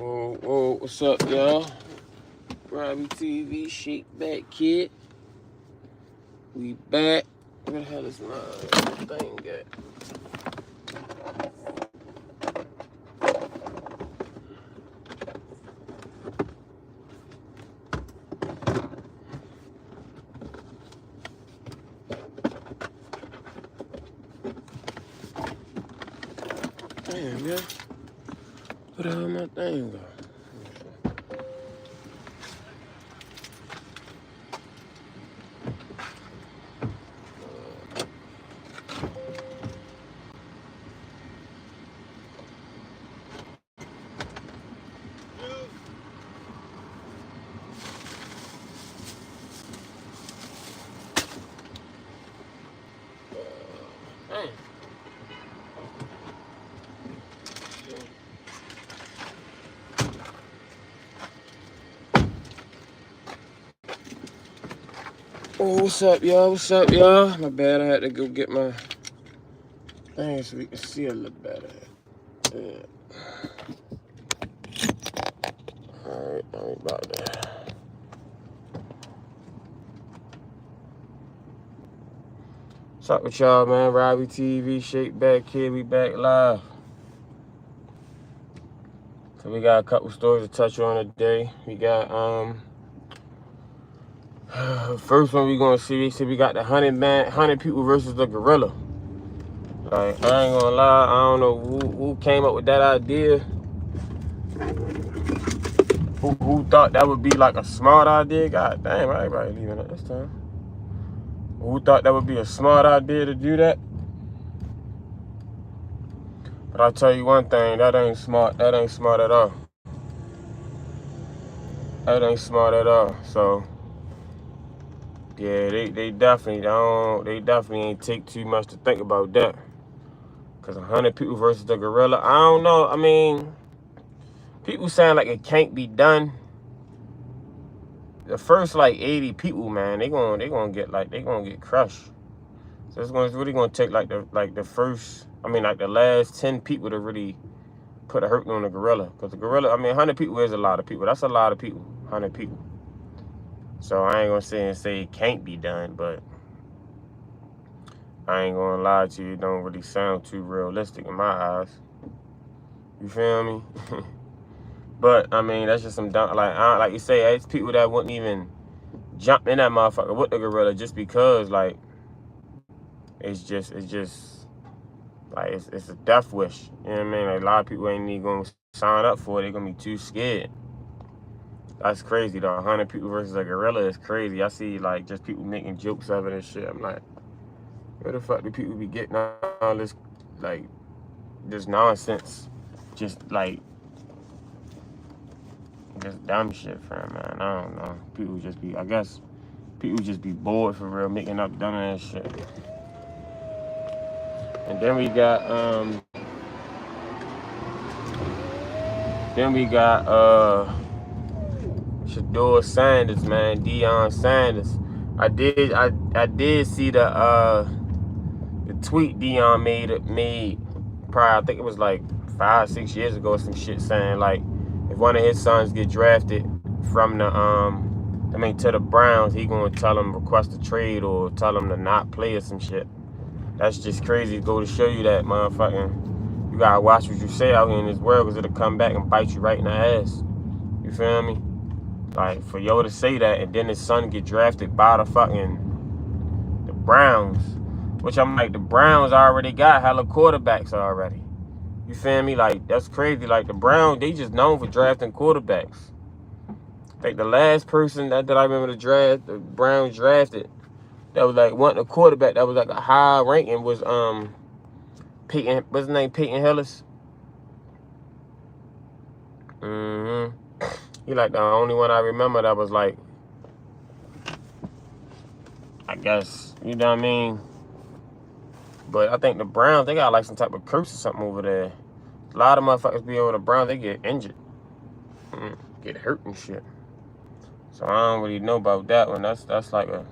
Whoa, what's up, y'all? Robbie TV, Shake Back Kid. We back. Where the hell is my thing at? Damn, yeah. Where the hell my thing go? Damn. Oh, what's up, y'all? What's up, y'all? My bad, I had to go get my thing so we can see a little better. Yeah. Alright, I ain't about that. What's up with y'all, man? Robbie TV, Shake Back Kid, we back live. So we got a couple stories to touch on today. We got first one we gonna see. We got the 100 people versus the gorilla. Like, I ain't gonna lie, I don't know who came up with that idea. Who thought that would be like a smart idea? God damn, everybody leaving at this time. Who thought that would be a smart idea to do that? But I'll tell you one thing, that ain't smart. That ain't smart at all. That ain't smart at all. So yeah, they definitely ain't take too much to think about that. Cause 100 people versus the gorilla, I don't know. I mean, people saying like it can't be done. The first like 80 people, man, they gonna get crushed. So it's really gonna take like the first, I mean like the last 10 people to really put a hurt on the gorilla. Cause the gorilla, I mean 100 people is a lot of people. That's a lot of people, 100 people. So I ain't gonna say it can't be done, but I ain't gonna lie to you, it don't really sound too realistic in my eyes. You feel me? But I mean, that's just some dumb, like you say, it's people that wouldn't even jump in that motherfucker with the gorilla just because, like, it's just like it's a death wish. You know what I mean? Like, a lot of people ain't even gonna sign up for it. They're gonna be too scared. That's crazy though. 100 people versus a gorilla is crazy. I see like just people making jokes of it and shit. I'm like, where the fuck do people be getting all this, like, this nonsense? Just dumb shit, fam, man. I don't know. People just be, I guess, people just be bored for real, making up dumbass shit. And then we got, Shedeur Sanders, man, Deion Sanders. I did see the tweet Deion made probably, I think it was like 5-6 years ago or some shit, saying like if one of his sons get drafted from the to the Browns, he gonna tell him request a trade or tell him to not play or some shit. That's just crazy. Go to show you that motherfucking, you gotta watch what you say out here in this world, because it'll come back and bite you right in the ass. You feel me? Like, for yo to say that and then his son get drafted by the Browns, which I'm like, the Browns already got hella quarterbacks already. You feel me? Like, that's crazy. Like, the Browns, they just known for drafting quarterbacks. Like, the last person that I remember the Browns drafted, that was like wanting a quarterback that was like a high ranking, was Peyton, what's his name? Peyton Hillis. He like the only one I remember that was like, I guess, you know what I mean? But I think the Browns, they got like some type of curse or something over there. A lot of motherfuckers be over the Browns, they get injured. Get hurt and shit. So I don't really know about that one. That's like a,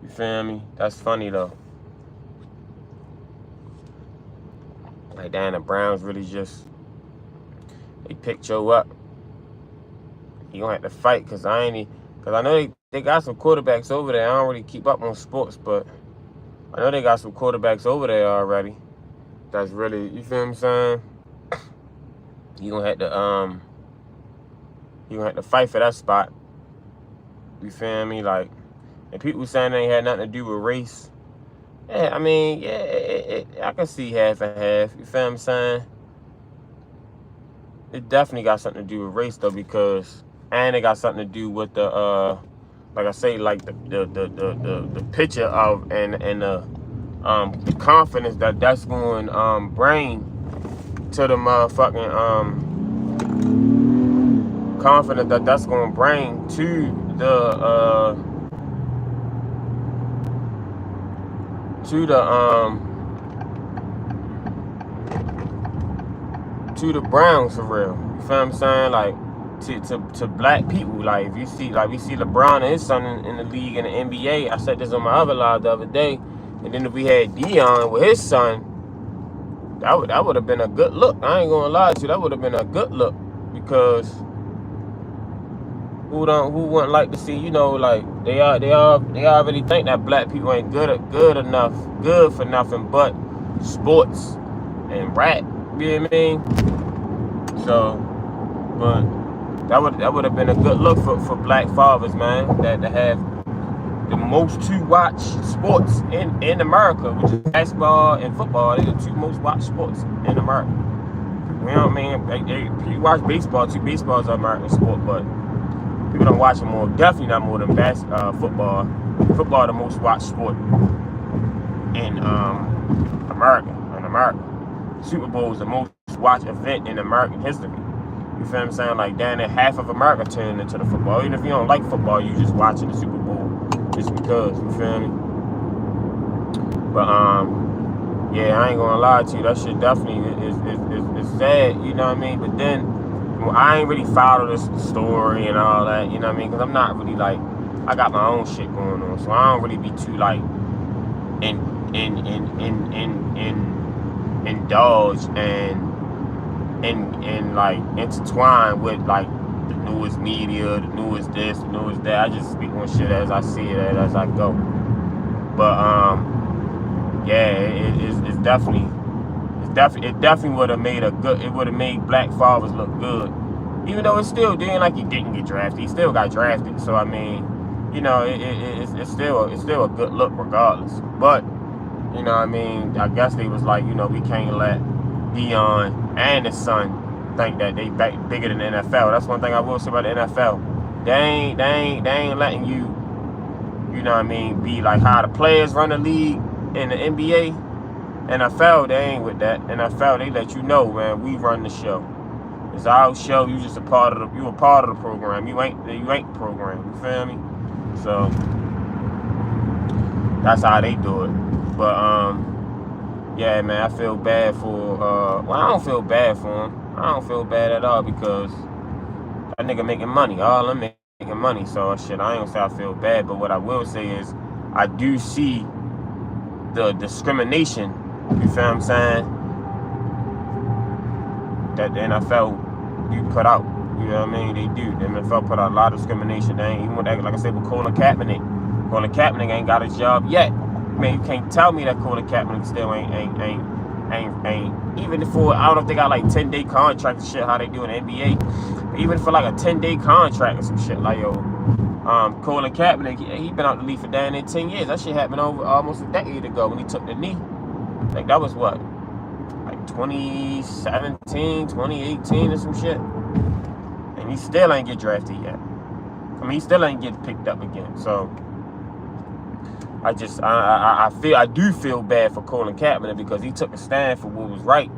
you feel me? That's funny though. Like, damn, the Browns really just They picked Joe up. He gonna have to fight because I know they got some quarterbacks over there. I don't really keep up on sports, but I know they got some quarterbacks over there already. That's really, you feel what I'm saying? You gonna have to fight for that spot. You feel me? Like, and people saying they ain't had nothing to do with race. Yeah, I mean, yeah, I can see half and half. You feel what I'm saying? It definitely got something to do with race though, because and it got something to do with the like I say, like the picture of and the confidence that's going bring to the motherfucking confidence that's going to bring to the Browns for real. You feel what I'm saying? Like to black people. Like if you see, like we see LeBron and his son in the league in the NBA. I said this on my other live the other day. And then if we had Dion with his son, that would have been a good look. I ain't gonna lie to you, that would have been a good look, because who wouldn't like to see, you know, like they already think that black people ain't good for nothing but sports and rap. You know what I mean? So, but that would have been a good look for black fathers, man, that to have the most to watch sports in America, which is basketball and football. They're the two most watched sports in America. You know what I mean? You watch baseball too. Baseball is an American sport, but people don't watch it more. Definitely not more than football. Football the most watched sport in America. Super Bowl is the most watched event in American history. You feel what I'm saying? Like down there, half of America turned into the football. Even if you don't like football, you just watching the Super Bowl just because. You feel me? But yeah, I ain't gonna lie to you. That shit definitely is sad. You know what I mean? But then I ain't really follow this story and all that. You know what I mean? Because I'm not really like, I got my own shit going on, so I don't really be too like indulged and like intertwined with like the newest media, the newest this, the newest that. I just speak on shit as I see it, as I go. But yeah, it definitely would have made it would have made black fathers look good. Even though it's still doing like he didn't get drafted, he still got drafted. So I mean, you know, it's still a good look regardless. But you know what I mean, I guess they was like, you know, we can't let Dion and his son think that they bigger than the NFL. That's one thing I will say about the NFL. They ain't letting you know what I mean, be like how the players run the league in the NBA. NFL, they ain't with that. NFL, they let you know, man, we run the show. It's our show. You just a part of the program. You ain't the program. You feel me? So that's how they do it. But yeah, man, I feel bad for well, I don't feel bad for him. I don't feel bad at all, because that nigga making money. All I'm making money. So shit, I ain't gonna say I feel bad, but what I will say is I do see the discrimination, you feel what I'm saying, that the NFL you put out. You know what I mean? They do. The NFL put out a lot of discrimination. They ain't even with that, like I said, with Colin Kaepernick. Colin Kaepernick ain't got his job yet. Man, you can't tell me that Colin Kaepernick still ain't even for, I don't know if they got like 10-day contract and shit, how they do in the NBA. But even for like a 10-day contract or some shit, like yo, Colin Kaepernick, he been out the league for down there 10 years. That shit happened over almost a decade ago when he took the knee. Like that was what, like 2017, 2018 or some shit. And he still ain't get drafted yet. I mean, he still ain't get picked up again. So I do feel bad for Colin Kaepernick, because he took a stand for what was right.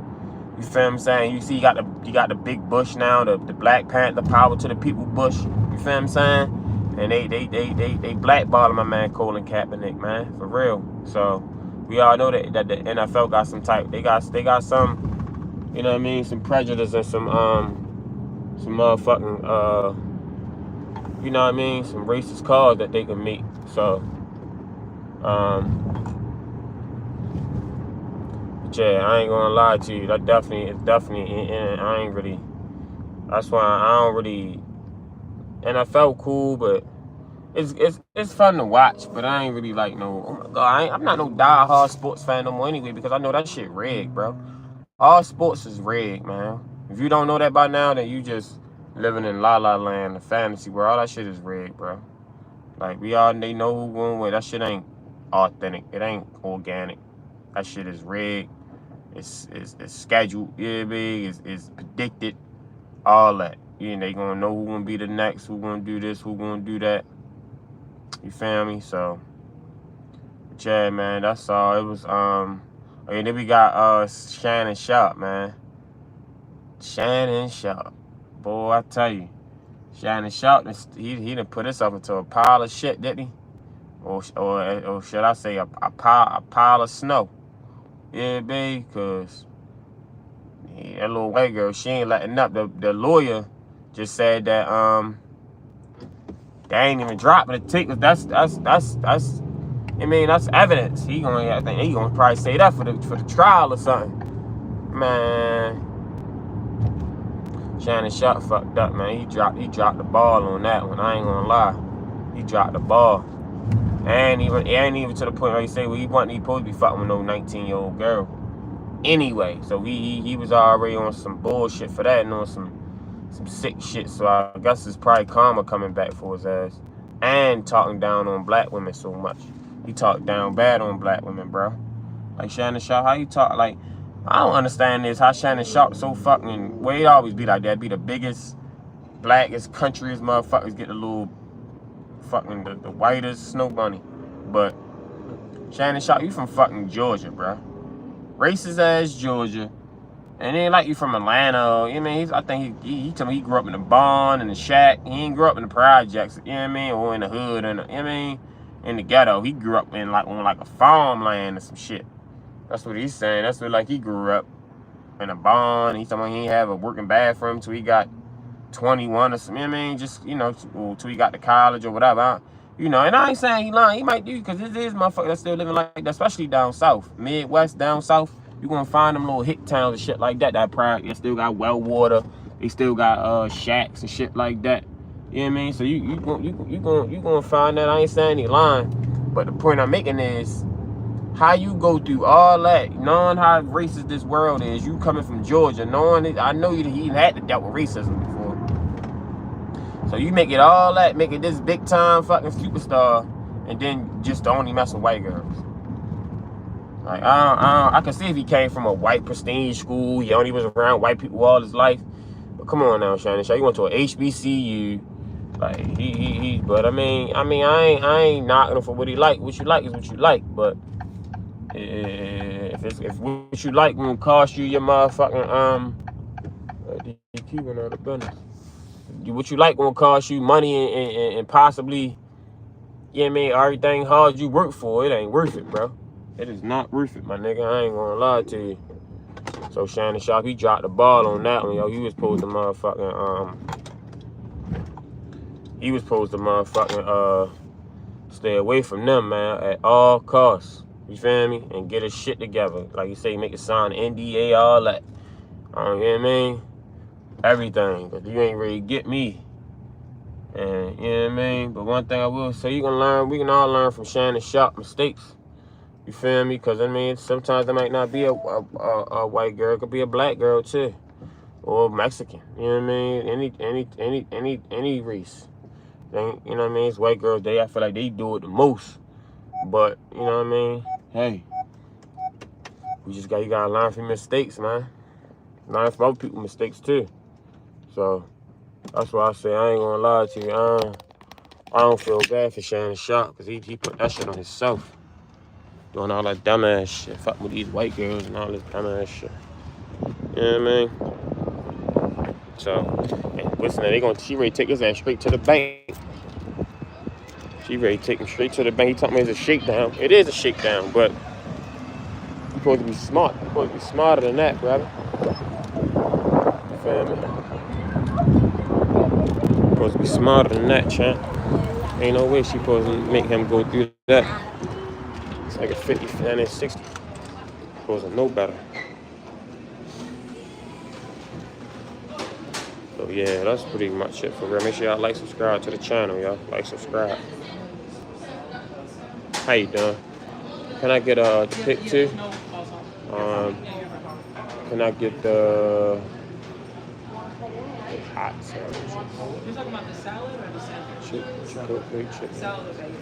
You feel what I'm saying? You see, you got the big Bush now, the Black Panther, power to the people Bush. You feel what I'm saying? And they blackballing my man Colin Kaepernick, man, for real. So we all know that the NFL got some type. They got some, you know what I mean, some prejudice and some motherfucking you know what I mean, some racist calls that they can make. So but yeah, I ain't gonna lie to you. That definitely, I ain't really That's why I don't really. NFL cool, but it's fun to watch. But I ain't really like no. Oh my god, I'm not no die-hard sports fan no more anyway because I know that shit rigged, bro. All sports is rigged, man. If you don't know that by now, then you just living in la la land, the fantasy world. All that shit is rigged, bro. Like they know who won with. That shit ain't authentic. It ain't organic. That shit is rigged. It's scheduled. Yeah, big. It's predicted. All that. Yeah, they gonna know who gonna be the next. Who gonna do this? Who gonna do that? You feel me? So, yeah, man. That's all. It was and then we got Shannon Sharpe, man. Shannon Sharpe. Boy, I tell you. Shannon Sharpe, he done put himself into a pile of shit, didn't he? Or should I say a pile of snow? Yeah, babe, because that little white girl, she ain't letting up. The lawyer just said that they ain't even dropping the ticket. That's I mean, that's evidence. I think he gonna probably say that for the trial or something. Man, Shannon Sharpe fucked up, man. He dropped the ball on that one. I ain't gonna lie. He dropped the ball. And even to the point where he say, well, he supposed to be fucking with no 19-year-old girl. Anyway, so he was already on some bullshit for that and on some sick shit. So I guess it's probably karma coming back for his ass. And talking down on black women so much. He talked down bad on black women, bro. Like Shannon Sharpe, how you talk like I don't understand this. How Shannon Sharpe so fucking well, he always be like that. Be the biggest, blackest, countryest motherfuckers get the little fucking the whitest snow bunny. But Shannon Sharpe, you from fucking Georgia, bro. Racist ass Georgia. And it ain't like you from Atlanta. You know what I mean? I think he told me he grew up in the barn and the shack. He ain't grew up in the projects, you know what I mean? Or in the hood, and you know what I mean? In the ghetto. He grew up in on a farmland or some shit. That's what he's saying. That's what he grew up in a barn. He's talking about he ain't have a working bathroom till he got 21 or something. You know what I mean? Just, till he got to college or whatever. And I ain't saying he lying. He might do, because this is motherfuckers that's still living like that, especially down south. Midwest, down south. You're going to find them little hick towns and shit like that. They still got well water. They still got shacks and shit like that. You know what I mean? So you gonna find that. I ain't saying he lying. But the point I'm making is, how you go through all that, knowing how racist this world is, you coming from Georgia, knowing it, I know he had to dealt with racism before. So you make it all that, make it this big time fucking superstar, and then just only mess with white girls. Like, I can see if he came from a white prestige school, he only was around white people all his life. But come on now, Shannon Sharpe, you went to a HBCU. Like but I mean, I ain't knocking him for what he like. What you like is what you like. But if what you like gonna cost you your motherfucking DQ went out of business. What you like gonna cost you money and possibly, you know what I mean, everything hard you work for, it ain't worth it, bro. It is not worth it, my nigga. I ain't gonna lie to you. So Shannon Sharpe, he dropped the ball on that one, yo. He was supposed to motherfucking stay away from them, man, at all costs. You feel me? And get his shit together. Like you say, make it sign NDA, all that. You know what I mean? Everything. Because you ain't really get me. And, you know what I mean? But one thing I will say, we can all learn from Shannon Sharpe mistakes. You feel me? Because, I mean, sometimes it might not be a white girl. It could be a black girl, too. Or Mexican. You know what I mean? Any race. You know what I mean? It's white girls, I feel like they do it the most. But, you know what I mean? Hey. You gotta learn from mistakes, man. Learn from other people's mistakes, too. So, that's why I say I ain't gonna lie to you. I don't feel bad for Shannon Sharpe, because he put that shit on himself. Doing all that dumbass shit. Fucking with these white girls and all this dumbass shit. You know what I mean? So, and listen, she ready to take his ass straight to the bank. She ready to take him straight to the bank. He told me it's a shakedown. It is a shakedown, but you're supposed to be smart. You're supposed to be smarter than that, brother. You feel me? You're supposed to be smarter than that, champ. Ain't no way she supposed to make him go through that. It's like a 50, and it's 60. Supposed to know better. So So yeah, that's pretty much it for real. Make sure y'all like, subscribe to the channel, y'all. Like, subscribe. How you doing? Can I get the pick too? Can I get the hot sandwich? You're talking about the salad or the sandwich? Chipotle chicken. Salad or bacon.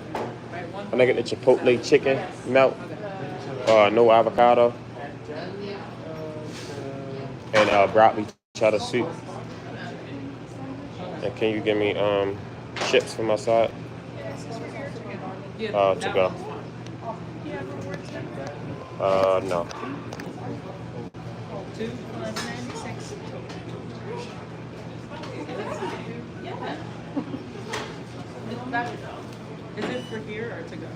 Right, one. Can I get the chipotle chicken melt? No avocado. And broccoli cheddar soup. And can you give me chips for my side? To go. No. 2 $11.96. Is it for here or to go?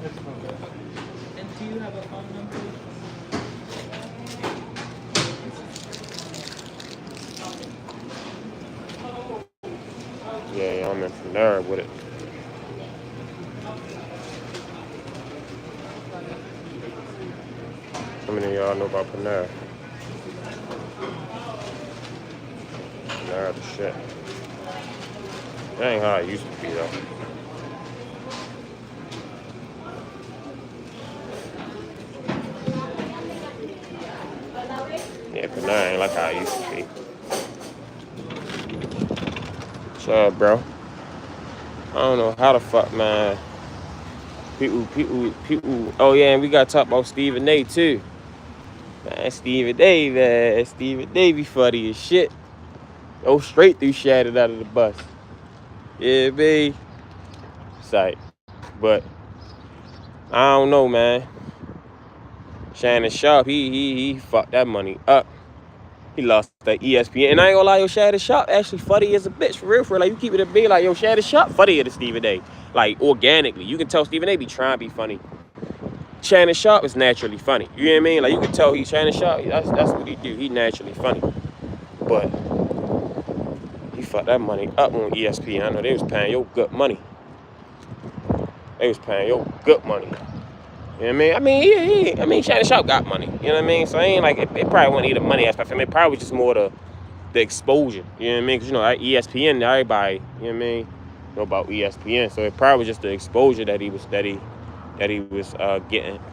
And do you have a phone number? Yeah, I'm in Shedeur with it. How many of y'all know about Panera? Panera the shit. That ain't how it used to be though. Yeah, Panera ain't like how it used to be. What's up, bro? I don't know how the fuck, man. People. Oh yeah, and we gotta talk about Stephen A too. Man, Stephen A be funny as shit. Go straight through Shannon out of the bus. Yeah, babe. Sight. But I don't know, man. Shannon Sharpe, he fucked that money up. He lost that ESPN. And I ain't gonna lie, yo, Shannon Sharpe actually funny as a bitch, for real. Like, you keep it a being like, yo, Shannon Sharpe funnier than Stephen A. Like, organically. You can tell Stephen A be trying to be funny. Shannon Sharpe is naturally funny. You know what I mean? Like, you can tell Shannon Sharpe, that's what he do. He naturally funny. But he fucked that money up on ESPN. I know they was paying your good money. They was paying your good money. You know what I mean? I mean, Shannon Sharpe got money. You know what I mean? So I ain't like, it probably wasn't even the money aspect. I mean, it probably was just more the exposure. You know what I mean? Because, you know, ESPN, everybody, you know what I mean, know about ESPN. So it probably was just the exposure that he was getting.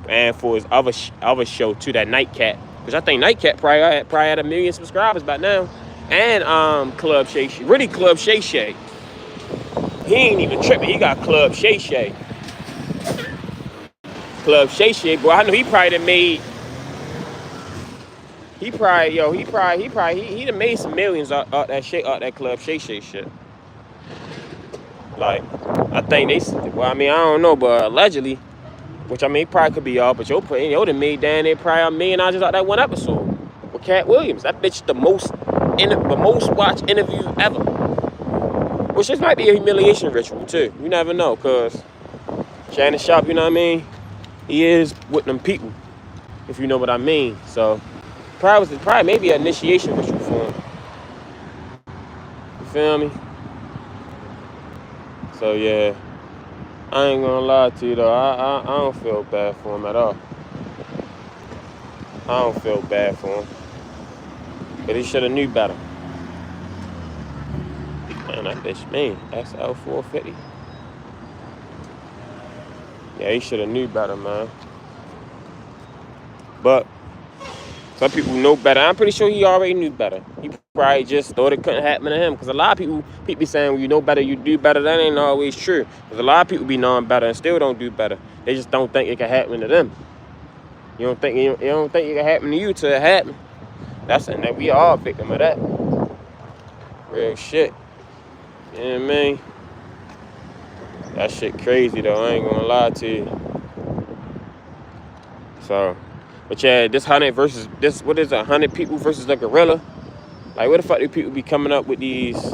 And for his other show, too, that Nightcat. Because I think Nightcat probably had 1 million subscribers by now. And Club Shay Shay. Really, Club Shay Shay. He ain't even tripping. He got Club Shay Shay. Club Shay Shay, boy, I know he probably done made. He done made some millions out that Club Shay Shay shit. Like, I think I don't know, but allegedly, which I mean, he probably could be all, but yo done made down there probably $1 million just out that one episode with Cat Williams. That bitch the most watched interview ever. Which this might be a humiliation ritual too. You never know, cause Shannon Sharpe, you know what I mean? He is with them people, if you know what I mean. So probably maybe an initiation ritual for him. You feel me? So yeah, I ain't gonna lie to you though. I don't feel bad for him at all. I don't feel bad for him. But he should have knew better. Man, that bitch, man, XL 450. Yeah, he should have knew better, man. But some people know better. I'm pretty sure he already knew better. He probably just thought it couldn't happen to him. Because a lot of people be saying, well, you know better, you do better. That ain't always true. Because a lot of people be knowing better and still don't do better. They just don't think it can happen to them. You don't think it can happen to you till it happen. And we all victim of that. Real shit. You know what I mean? That shit crazy though, I ain't gonna lie to you. So, but yeah, this 100 versus this, what is it, 100 people versus a gorilla? Like, where the fuck do people be coming up with these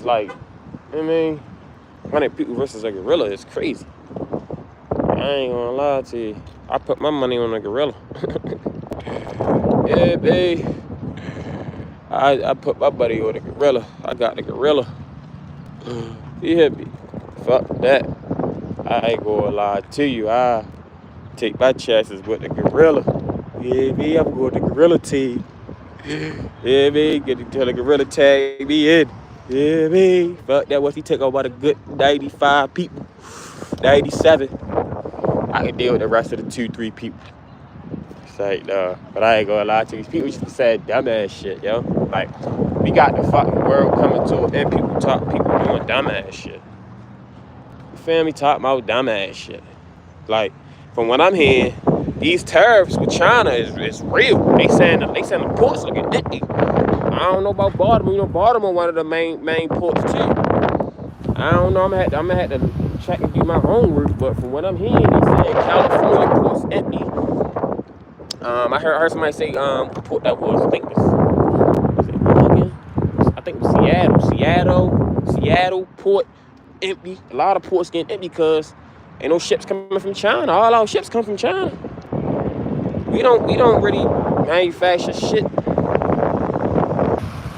like, you know what I mean? 100 people versus a gorilla is crazy. I ain't gonna lie to you. I put my money on a gorilla. Yeah, babe. I put my buddy on the gorilla. I got the gorilla. You hear me? Fuck that. I ain't gonna lie to you. I take my chances with the gorilla. Yeah, me, I'm going to the gorilla team. Yeah, me. Get to tell the gorilla tag me in. Yeah, me. Fuck that. Once he take over about a good 95 people, 97, I can deal with the rest of the 2, 3 people. It's like, but I ain't gonna lie to you. These people just said dumbass shit, yo. Like, we got the fucking world coming to an end. People doing dumbass shit. You feel me? Talking about dumbass shit. Like, from what I'm hearing, these tariffs with China is real. They saying the ports looking empty. I don't know about Baltimore. You know, Baltimore one of the main ports too. I don't know. I'm gonna have to check and do my homework. But from what I'm hearing, they saying California ports empty. I heard somebody say what port that was. I think it Oregon? I think it was Seattle port empty. A lot of ports getting empty because ain't no ships coming from China. All our ships come from China. We don't really manufacture shit.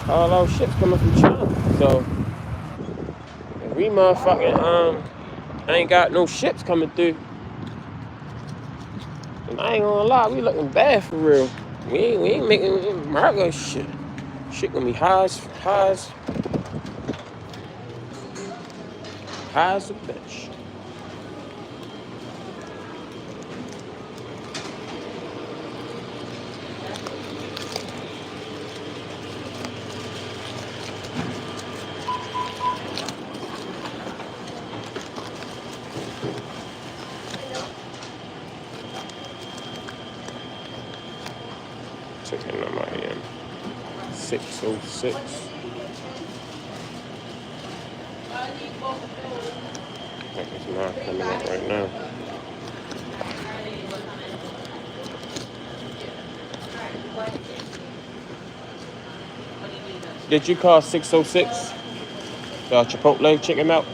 All our ships coming from China. So if we motherfucking ain't got no ships coming through, and I ain't gonna lie, we looking bad for real. We ain't making America shit. Shit gonna be high as a bitch. Checking on my end. 606. I think it's not coming up right now. Did you call 606? Chipotle chicken melt?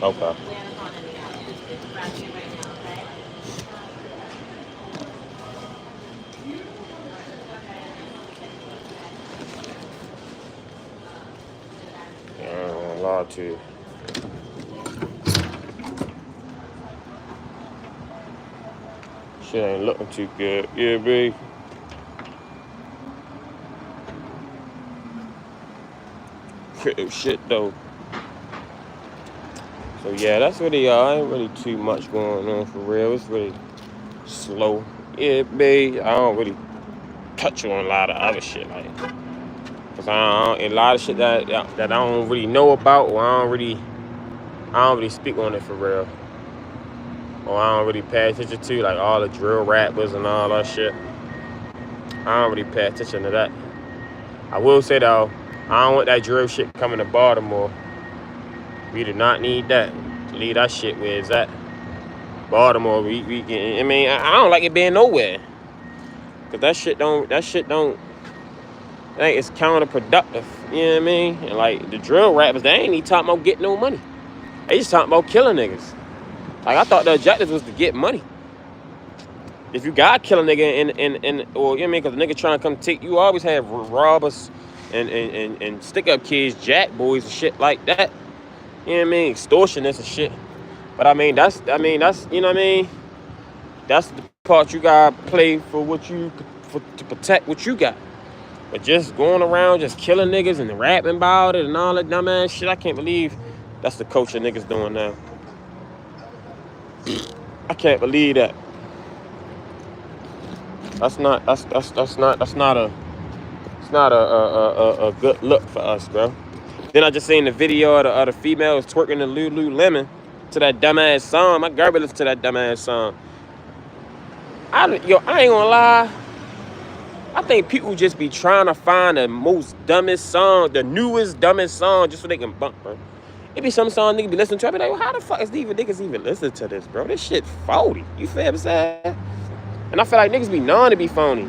Okay. Yeah, I ain't gonna lie to you. Shit ain't looking too good. Yeah, babe. Shit though. So yeah, that's really ain't really too much going on for real. It's really slow. Yeah, babe. I don't really touch on a lot of other shit like, cause a lot of shit that I don't really know about, or I don't really speak on it for real, or I don't really pay attention to, like all the drill rappers and all that shit. I don't really pay attention to that. I will say though, I don't want that drill shit coming to Baltimore. We do not need that. Leave that shit where it's at. Baltimore, we I mean, I don't like it being nowhere. Cause that shit don't, I think it's counterproductive. You know what I mean? And like the drill rappers, they ain't even talking about getting no money. They just talking about killing niggas. Like I thought the objective was to get money. If you got to kill a nigga or you know what I mean, cause the nigga trying to come take you, always have robbers and stick up kids, jack boys and shit like that. You know what I mean? Extortionists and shit. But I mean that's you know what I mean? That's the part you gotta play for to protect what you got. But just going around just killing niggas and rapping about it and all that dumbass shit, I can't believe that's the culture niggas doing now. I can't believe that. That's not a good look for us, bro. Then I just seen the video of the females twerking the Lululemon to that dumbass song. My girl listen to that dumbass song. I ain't gonna lie. I think people just be trying to find the most dumbest song, the newest dumbest song, just so they can bump, bro. It be some song niggas be listening to. I be like, well, how the fuck is niggas even listening to this, bro? This shit phony. You feel what I'm saying? And I feel like niggas be known to be phony.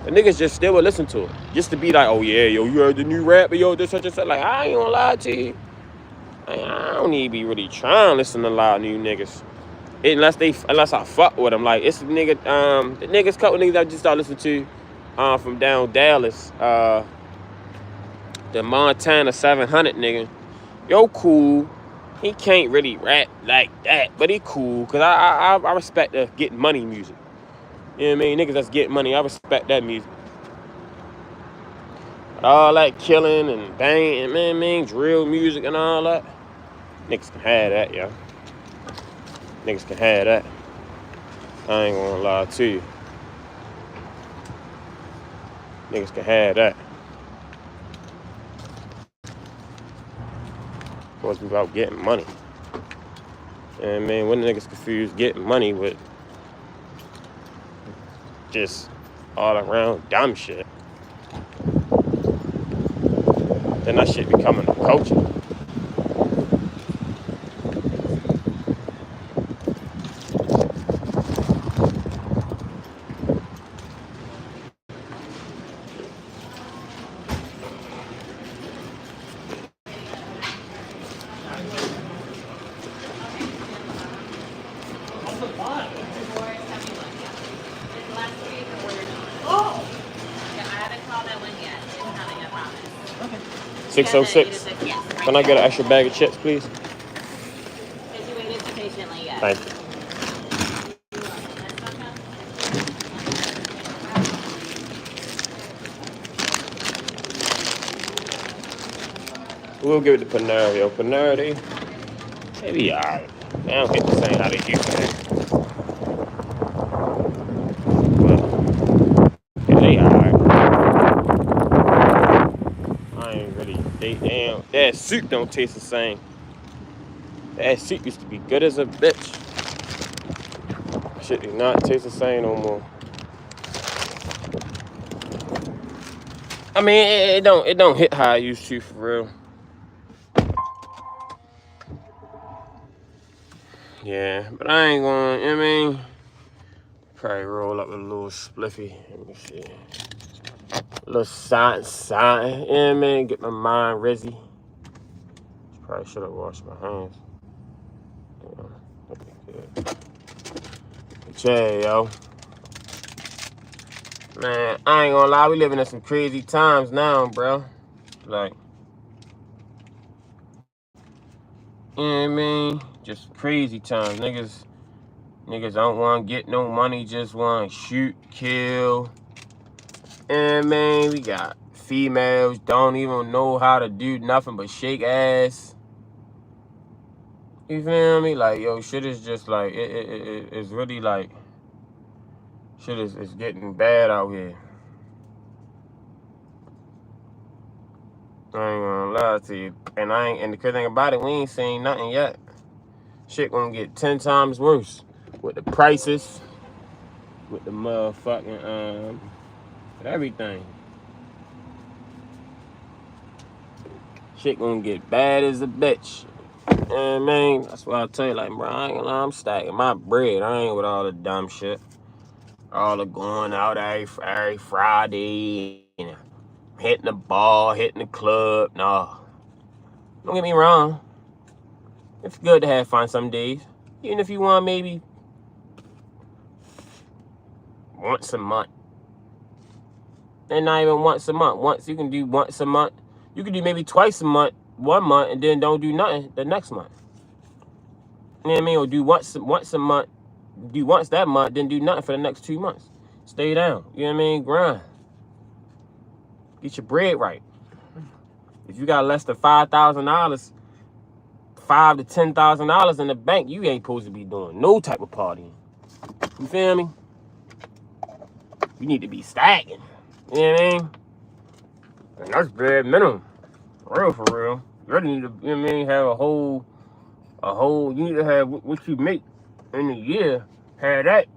The niggas just still would listen to it. Just to be like, oh yeah, yo, you heard the new rapper, yo, this, such and such. Like, I ain't gonna lie to you. I don't need to be really trying to listen to a lot of new niggas. Unless I fuck with them. Like, it's the niggas, couple niggas I just started listening to from down Dallas. The Montana 700 nigga. Yo, cool. He can't really rap like that, but he cool. Cause I respect the getting money music. You know what I mean? Niggas that's getting money, I respect that music. But all that killing and bang and man, drill music and all that, niggas can have that, yo. Niggas can have that. I ain't gonna lie to you. Niggas can have that. Supposed to be about getting money. And man, when the niggas confuse getting money with just all around dumb shit, then that shit becoming a culture. Oh. 606. Can I get an extra bag of chips, please? Because you waited so patiently, yes. Thank you. We'll give it to Panera, yo. Panera, they be alright. They don't get the same how they used to. But, yeah, they alright. I ain't really, damn. That soup don't taste the same. That soup used to be good as a bitch. Shit do not taste the same no more. I mean, it don't hit how it used to, for real. Yeah, but I ain't going, you know what I mean? Probably roll up with a little spliffy. Let me see. A little sign, you know what I mean? Get my mind rizzy. Probably should have washed my hands. Yeah, that'd be good. But yeah, yo. Man, I ain't gonna lie, we living in some crazy times now, bro. Like, you know what I mean? Just crazy times. Niggas don't want to get no money, just want to shoot, kill. And man, we got females don't even know how to do nothing but shake ass. You feel me? Like, yo, shit is just like, it's really like, shit is getting bad out here. I ain't gonna lie to you. And the good thing about it, we ain't seen nothing yet. Shit gonna get 10 times worse. With the prices, with the motherfucking, with everything. Shit gonna get bad as a bitch. And man, that's why I tell you, like, bro, I ain't gonna lie, I'm stacking my bread. I ain't with all the dumb shit. All the going out every Friday, you know, hitting the bar, hitting the club. No. Don't get me wrong. It's good to have fun some days. Even if you want maybe once a month. And not even once a month. Once you can do once a month. You can do maybe twice a month, 1 month, and then don't do nothing the next month. You know what I mean? Or do once a month, do once that month, then do nothing for the next 2 months. Stay down. You know what I mean? Grind. Get your bread right. If you got less than $5,000, $5,000 to $10,000 in the bank, you ain't supposed to be doing no type of partying. You feel me? You need to be stacking. You know what I mean? And that's bare minimum. For real. You really need to, you know what I mean, have a whole, you need to have what you make in a year, have that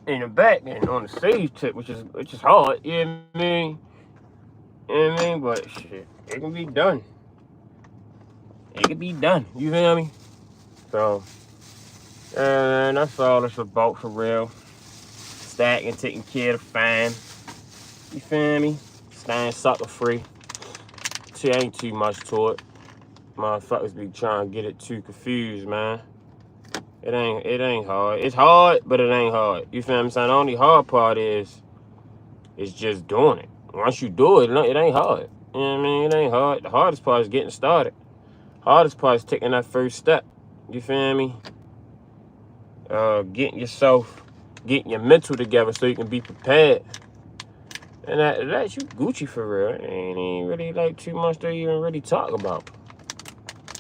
in the back and on the save tip, which is hard, you know what I mean? You know what I mean? But shit, it can be done. It can be done. You feel me? So, and that's all it's about for real. Stacking, taking care of the fam. You feel me? Staying sucker free. See, ain't too much to it. Motherfuckers be trying to get it too confused, man. It ain't hard. It's hard, but it ain't hard. You feel what I'm saying? The only hard part is just doing it. Once you do it, it ain't hard. You know what I mean? It ain't hard. The hardest part is getting started. Hardest part is taking that first step. You feel me? Getting yourself getting your mental together so you can be prepared. And that you Gucci for real. It ain't even really like too much to even really talk about.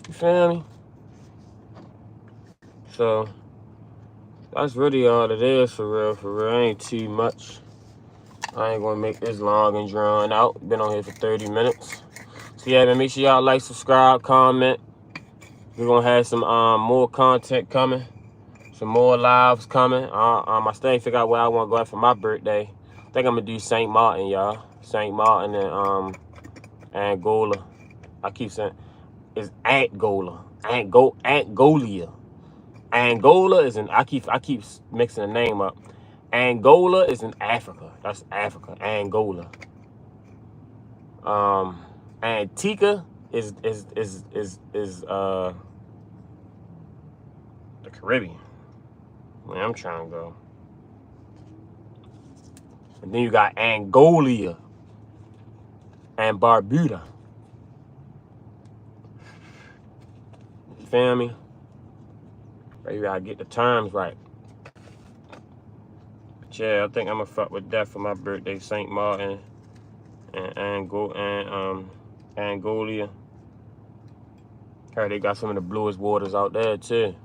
You feel me? So that's really all it is for real. For real, ain't too much. I ain't gonna make this long and drawn out. Been on here for 30 minutes. So yeah, man, make sure y'all like, subscribe, comment. We're gonna have some more content coming. Some more lives coming. I still ain't figure out where I want to go out for my birthday. I think I'm gonna do St. Martin, y'all. St. Martin and Angola. I keep saying it's Angola. Angolia. Angola is in. I keep mixing the name up. Angola is in Africa. That's Africa. Angola. Antigua is the Caribbean. Where I'm trying to go. And then you got Angolia and Barbuda. You feel me? But you gotta get the terms right. But yeah, I think I'm gonna fuck with that for my birthday, St. Martin and Angolia. Heard they got some of the bluest waters out there too.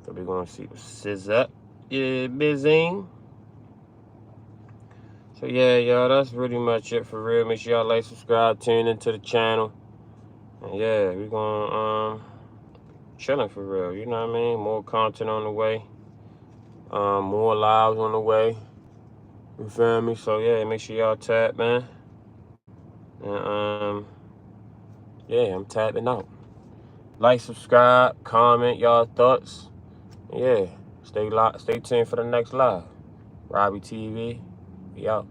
So we're gonna see what's up. Yeah, busy. So yeah, y'all, that's pretty much it for real. Make sure y'all like, subscribe, tune into the channel. And yeah, we're gonna chilling for real, you know what I mean? More content on the way. More lives on the way. You feel me? So yeah, make sure y'all tap, man. And yeah, I'm tapping out. Like, subscribe, comment y'all thoughts. Yeah, stay tuned for the next live. Robbie TV, we out.